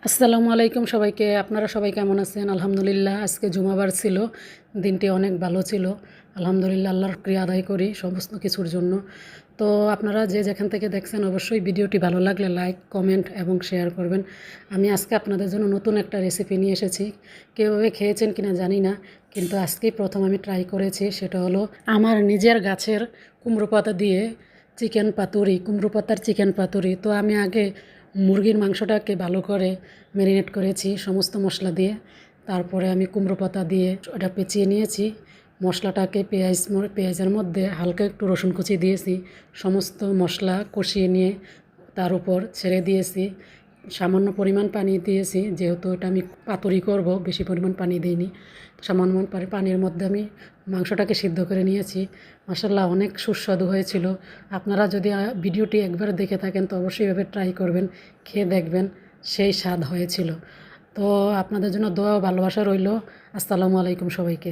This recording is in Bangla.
আসসালামু আলাইকুম সবাইকে। আপনারা সবাই কেমন আছেন? আলহামদুলিল্লাহ, আজকে জুমাবার ছিল। দিনটি অনেক ভালো ছিল। আলহামদুলিল্লাহ, আল্লাহর শুকরিয়া আদায় করি সমস্ত কিছুর জন্য। তো আপনারা যে যেখান থেকে দেখছেন অবশ্যই ভিডিওটি ভালো লাগলে লাইক, কমেন্ট এবং শেয়ার করবেন। আমি আজকে আপনাদের জন্য নতুন একটা রেসিপি নিয়ে এসেছি। কীভাবে খেয়েছেন কিনা জানি না, কিন্তু আজকেই প্রথম আমি ট্রাই করেছি। সেটা হলো আমার নিজের গাছের কুমড়ো পাতা দিয়ে চিকেন পাতুরি, কুমড়ো পাতার চিকেন পাতুরি। তো আমি আগে মুরগির মাংসটাকে ভালো করে ম্যারিনেট করেছি সমস্ত মশলা দিয়ে। তারপরে আমি কুমড়ো পাতা দিয়ে ওটা পেঁচিয়ে নিয়েছি। মশলাটাকে পেঁয়াজের মধ্যে হালকা একটু রসুন কুচি দিয়েছি। সমস্ত মশলা কষিয়ে নিয়ে তার উপর ছেড়ে দিয়েছি। সামান্য পরিমাণ পানি দিয়েছি, যেহেতু এটা আমি পাতুরি করব, বেশি পরিমাণ পানি দিইনি। সামান্য পানির মধ্যে আমি মাংসটাকে সিদ্ধ করে নিয়েছি। মাশাআল্লাহ, অনেক সুস্বাদু হয়েছিল। আপনারা যদি ভিডিওটি একবার দেখে থাকেন তো অবশ্যই এভাবে ট্রাই করবেন, খেয়ে দেখবেন, সেই স্বাদ হয়েছিল। তো আপনাদের জন্য দোয়া ও ভালোবাসা রইল। আসসালামু আলাইকুম সবাইকে।